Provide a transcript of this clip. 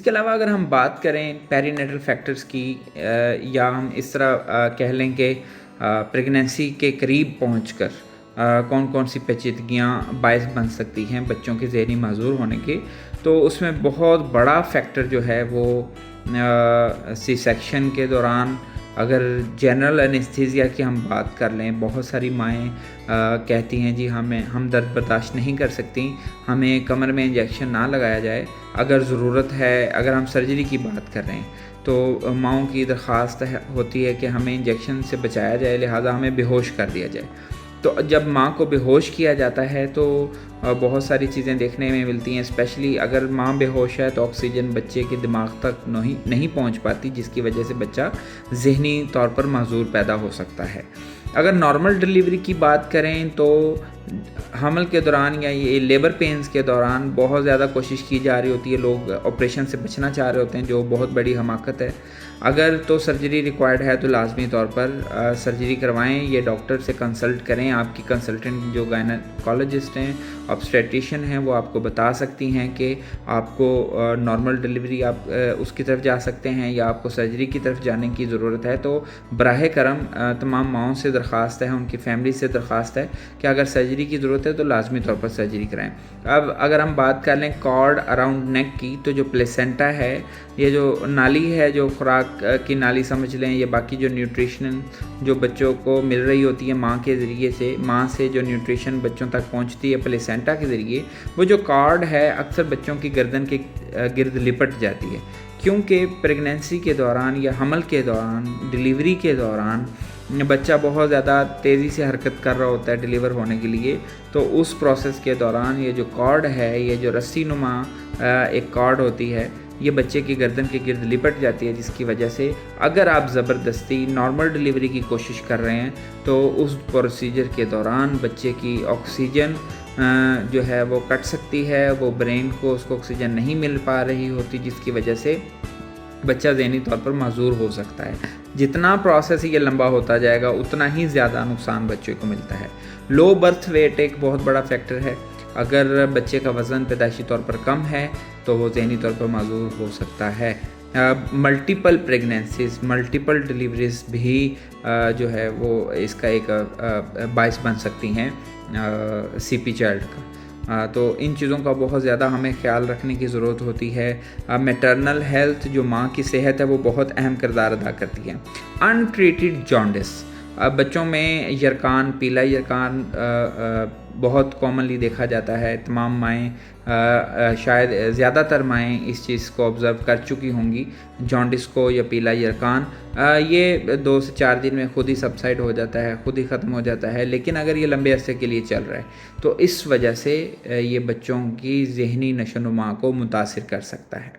کے علاوہ اگر ہم بات کریں پیری نیٹل فیکٹرز کی، یا ہم اس طرح کہہ لیں کہ پریگنینسی کے قریب پہنچ کر کون کون سی پیچیدگیاں باعث بن سکتی ہیں بچوں کے ذہنی معذور ہونے کے، تو اس میں بہت بڑا فیکٹر جو ہے وہ سی سیکشن کے دوران، اگر جنرل انیستھیزیا کی ہم بات کر لیں، بہت ساری مائیں کہتی ہیں جی ہم درد برداشت نہیں کر سکتی، ہمیں کمر میں انجیکشن نہ لگایا جائے، اگر ضرورت ہے، اگر ہم سرجری کی بات کر رہے ہیں تو ماؤں کی درخواست ہوتی ہے کہ ہمیں انجیکشن سے بچایا جائے، لہٰذا ہمیں بے ہوش کر دیا جائے۔ تو جب ماں کو بے ہوش کیا جاتا ہے تو بہت ساری چیزیں دیکھنے میں ملتی ہیں، اسپیشلی اگر ماں بے ہوش ہے تو آکسیجن بچے کے دماغ تک نہیں پہنچ پاتی، جس کی وجہ سے بچہ ذہنی طور پر معذور پیدا ہو سکتا ہے۔ اگر نارمل ڈلیوری کی بات کریں تو حمل کے دوران یا یہ لیبر پینز کے دوران بہت زیادہ کوشش کی جا رہی ہوتی ہے، لوگ آپریشن سے بچنا چاہ رہے ہوتے ہیں، جو بہت بڑی حماقت ہے۔ اگر تو سرجری ریکوائرڈ ہے تو لازمی طور پر سرجری کروائیں، یہ ڈاکٹر سے کنسلٹ کریں، آپ کی کنسلٹنٹ جو گائنیکالوجسٹ ہیں، آبسٹریٹیشین ہیں، وہ آپ کو بتا سکتی ہیں کہ آپ کو نارمل ڈلیوری آپ اس کی طرف جا سکتے ہیں یا آپ کو سرجری کی طرف جانے کی ضرورت ہے۔ تو براہ کرم تمام ماؤں سے درخواست ہے، ان کی فیملی سے درخواست ہے کہ اگر سرجری کی ضرورت ہے تو لازمی طور پر سرجری کرائیں۔ اب اگر ہم بات کر لیں کارڈ اراؤنڈ نیک کی، تو جو پلیسنٹا ہے، یہ جو نالی ہے، جو خوراک کی نالی سمجھ لیں، یا باقی جو نیوٹریشن جو بچوں کو مل رہی ہوتی ہے ماں کے ذریعے سے، ماں سے جو نیوٹریشن بچوں تک پہنچتی ہے پلیسنٹا کے ذریعے، وہ جو کارڈ ہے اکثر بچوں کی گردن کے گرد لپٹ جاتی ہے، کیونکہ پریگنینسی کے دوران یا حمل کے دوران، ڈلیوری کے دوران بچہ بہت زیادہ تیزی سے حرکت کر رہا ہوتا ہے ڈلیور ہونے کے لیے، تو اس پروسیس کے دوران یہ جو کارڈ ہے، یہ جو رسی نما ایک کارڈ ہوتی ہے، یہ بچے کی گردن کے گرد لپٹ جاتی ہے، جس کی وجہ سے اگر آپ زبردستی نارمل ڈلیوری کی کوشش کر رہے ہیں تو اس پروسیجر کے دوران بچے کی آکسیجن جو ہے وہ کٹ سکتی ہے، وہ برین کو اس کو آکسیجن نہیں مل پا رہی ہوتی، جس کی وجہ سے بچہ ذہنی طور پر معذور ہو سکتا ہے۔ جتنا پروسیس یہ لمبا ہوتا جائے گا اتنا ہی زیادہ نقصان بچے کو ملتا ہے۔ لو برتھ ویٹ ایک بہت بڑا فیکٹر ہے، اگر بچے کا وزن پیدائشی طور پر کم ہے تو وہ ذہنی طور پر معذور ہو سکتا ہے۔ ملٹیپل پریگنینسیز، ملٹیپل ڈلیوریز بھی جو ہے وہ اس کا ایک باعث بن سکتی ہیں سی پی چائلڈ کا۔ تو ان چیزوں کا بہت زیادہ ہمیں خیال رکھنے کی ضرورت ہوتی ہے۔ میٹرنل ہیلتھ، جو ماں کی صحت ہے، وہ بہت اہم کردار ادا کرتی ہے۔ ان ٹریٹڈ جانڈس، بچوں میں یرکان، پیلا یرکان بہت کامنلی دیکھا جاتا ہے۔ تمام مائیں، شاید زیادہ تر مائیں اس چیز کو آبزرو کر چکی ہوں گی، جانڈس کو یا پیلا یرکان۔ یہ 2 سے 4 دن میں خود ہی سبسائڈ ہو جاتا ہے، خود ہی ختم ہو جاتا ہے، لیکن اگر یہ لمبے عرصے کے لیے چل رہا ہے تو اس وجہ سے یہ بچوں کی ذہنی نشو و نما کو متاثر کر سکتا ہے۔